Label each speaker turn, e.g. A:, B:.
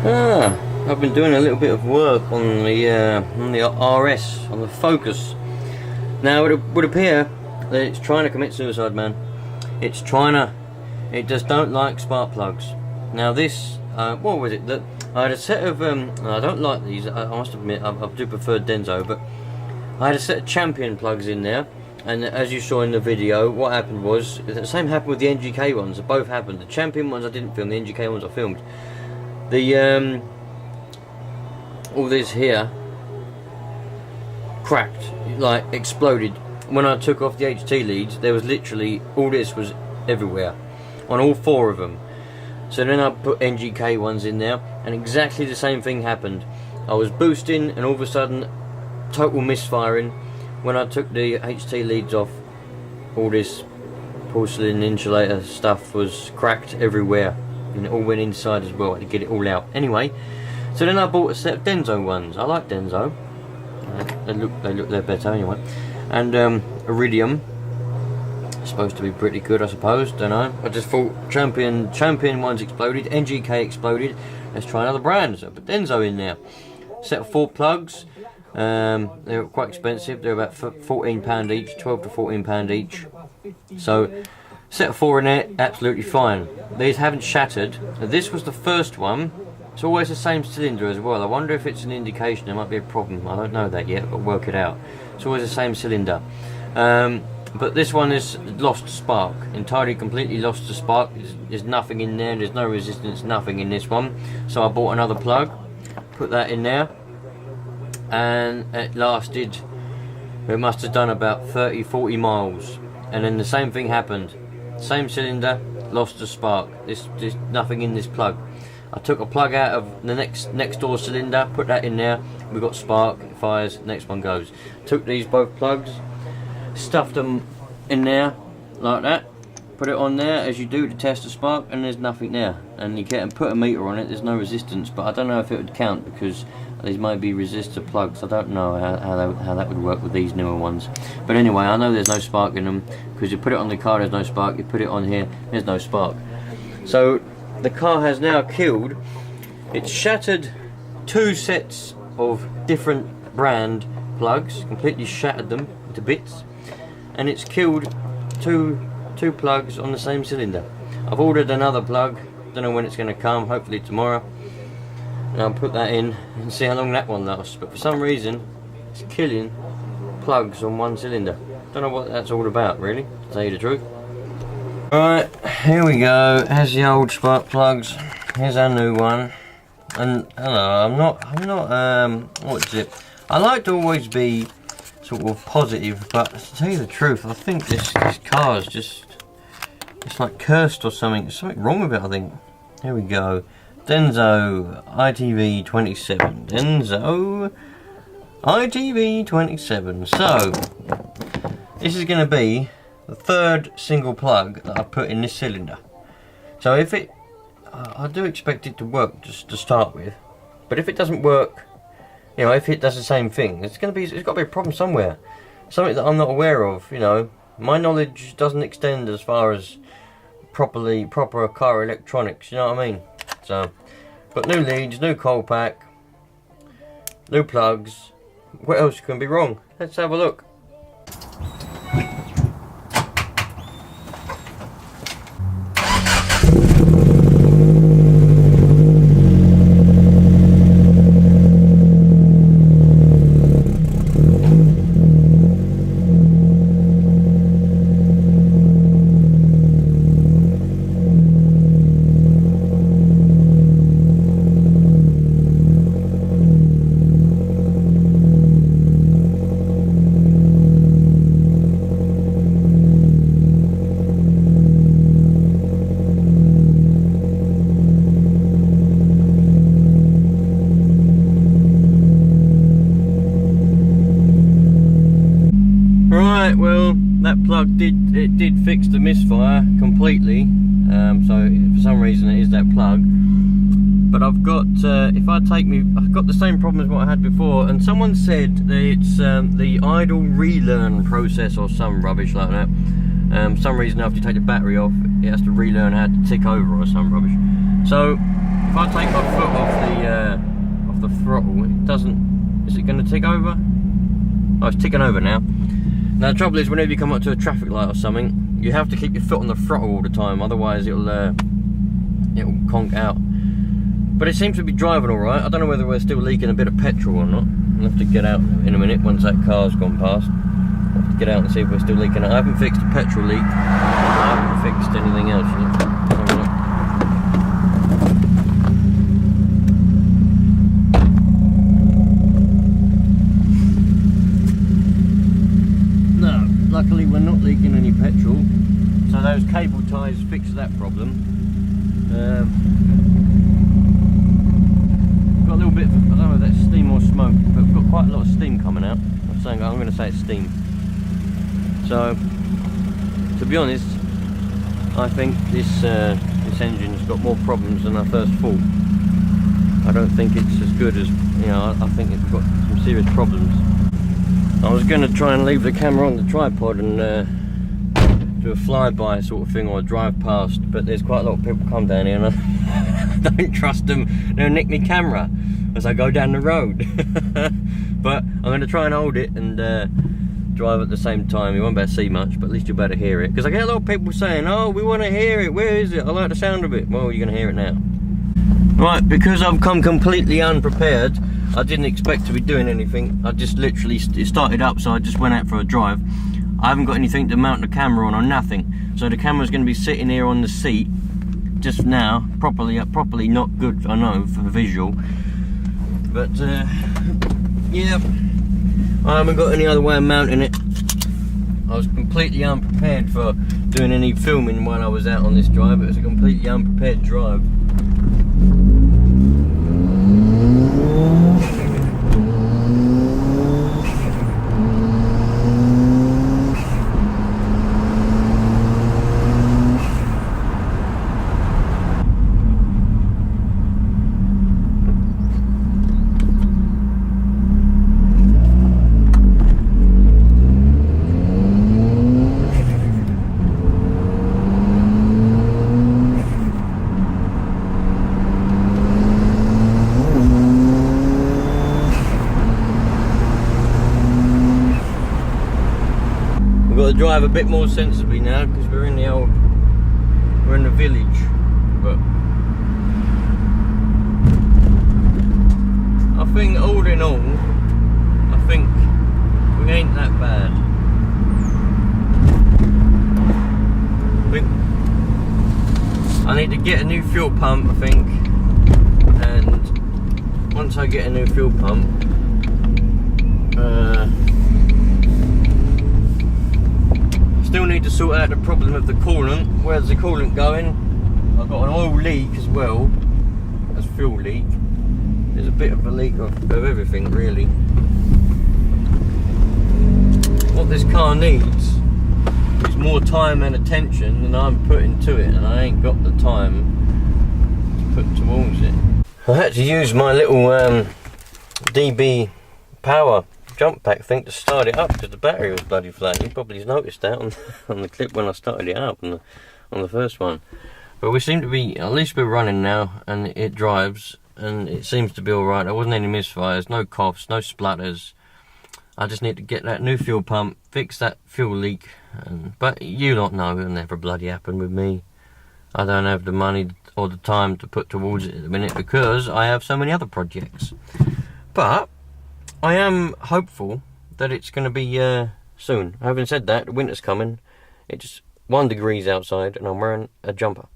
A: I've been doing a little bit of work on the RS, on the Focus. Now it would appear that it's trying to commit suicide, man. It just don't like spark plugs. Now this, what was it? That I had a set of, I don't like these, I must admit, I do prefer Denso, but I had a set of Champion plugs in there, and as you saw in the video, what happened was, the same happened with the NGK ones. It both happened. The Champion ones I didn't film, the NGK ones I filmed. The, all this here cracked, like exploded. When I took off the HT leads, there was literally, all this was everywhere, on all four of them. So then I put NGK ones in there, and exactly the same thing happened. I was boosting, and all of a sudden, total misfiring. When I took the HT leads off, all this porcelain insulator stuff was cracked everywhere, and it all went inside as well. I had to get it all out. Anyway, so then I bought a set of Denso ones. I like Denso. They look they're better anyway. And Iridium, supposed to be pretty good, I suppose. Don't know. I just thought Champion ones exploded, NGK exploded. Let's try another brand. So I put Denso in there. Set of 4 plugs. They're quite expensive. They're about £14 each, 12 to £14 each. So set of 4 in there, absolutely fine. These haven't shattered. Now, this was the first one. It's always the same cylinder as well. I wonder if it's an indication there might be a problem. I don't know that yet, but work it out. It's always the same cylinder. But this one is lost spark. Entirely, completely lost the spark. There's nothing in there. There's no resistance, nothing in this one. So I bought another plug, put that in there, and it lasted, it must have done about 30-40 miles. And then the same thing happened. Same cylinder, lost the spark. There's nothing in this plug. I took a plug out of the next door cylinder, put that in there, we got spark, it fires, next one goes. Took these both plugs, stuffed them in there like that, put it on there as you do to test the spark, and there's nothing there. And you can put a meter on it, there's no resistance, but I don't know if it would count because these might be resistor plugs. I don't know how that would work with these newer ones. But anyway, I know there's no spark in them because you put it on the car, there's no spark, you put it on here, there's no spark. So the car has now killed, it's shattered 2 sets of different brand plugs, completely shattered them into bits, and it's killed two plugs on the same cylinder. I've ordered another plug, don't know when it's going to come, hopefully tomorrow, and I'll put that in and see how long that one lasts. But for some reason it's killing plugs on one cylinder. Don't know what that's all about really, to tell you the truth. Right, here we go. Here's the old spark plugs. Here's our new one. And hello, I'm not what is it? I like to always be sort of positive, but to tell you the truth, I think this car is just, it's like cursed or something. There's something wrong with it, I think. Here we go. Denso ITV 27. Denso ITV 27. So this is going to be the 3rd single plug that I put in this cylinder. So if it, I do expect it to work just to start with, but if it doesn't work, you know, if it does the same thing, it's got to be a problem somewhere, something that I'm not aware of. You know, my knowledge doesn't extend as far as proper car electronics. You know what I mean? So, got new leads, new coil pack, new plugs. What else can be wrong? Let's have a look. Right, well, that plug did fix the misfire completely. So for some reason it is that plug. But I've got, I've got the same problem as what I had before, and someone said that it's the idle relearn process or some rubbish like that. Some reason after you take the battery off, it has to relearn how to tick over or some rubbish. So If I take my foot off the throttle, it doesn't. Is it going to tick over? Oh, it's ticking over now. Now the trouble is, whenever you come up to a traffic light or something, you have to keep your foot on the throttle all the time, otherwise it'll conk out. But it seems to be driving all right. I don't know whether we're still leaking a bit of petrol or not. I'll have to get out in a minute once that car's gone past. I'll have to get out and see if we're still leaking. I haven't fixed the petrol leak. I haven't fixed anything else yet. No, luckily we're not leaking any petrol. So those cable ties fix that problem. Got a little bit, I don't know if that's steam or smoke, but we've got quite a lot of steam coming out. I'm going to say it's steam. So, to be honest, I think this engine's got more problems than I first thought. I don't think it's as good as, you know, I think it's got some serious problems. I was going to try and leave the camera on the tripod and do a flyby sort of thing, or drive past, but there's quite a lot of people come down here and I don't trust them. They'll nick my camera as I go down the road. But I'm going to try and hold it and drive at the same time. You won't be able to see much, but at least you'll be able to hear it, because I get a lot of people saying, oh, we want to hear it, where is it, I like the sound of it. Well, you're going to hear it now. Right, because I've come completely unprepared, I didn't expect to be doing anything. I just literally, it started up, so I just went out for a drive. I haven't got anything to mount the camera on or nothing, so the camera's going to be sitting here on the seat just now, properly not good, I know, for visual, but yeah, I haven't got any other way of mounting it. I was completely unprepared for doing any filming while I was out on this drive. It was a completely unprepared drive. Drive a bit more sensibly now, because we're in the village, but I think all in all, I think we ain't that bad. I think I need to get a new fuel pump, I think, and once I get a new fuel pump, still need to sort out the problem of the coolant. Where's the coolant going? I've got an oil leak as well as fuel leak. There's a bit of a leak of everything really. What this car needs is more time and attention than I'm putting to it, and I ain't got the time to put towards it. I had to use my little DB power jump pack thing to start it up, because the battery was bloody flat. You probably noticed that on the clip when I started it up on the first one. But we seem to be, at least we're running now, and it drives, and it seems to be alright. There wasn't any misfires, no coughs, no splutters. I just need to get that new fuel pump, fix that fuel leak, but you don't know, it'll never bloody happen with me. I don't have the money or the time to put towards it at the minute, because I have so many other projects. But I am hopeful that it's going to be soon. Having said that, the winter's coming. It's 1 degree outside and I'm wearing a jumper.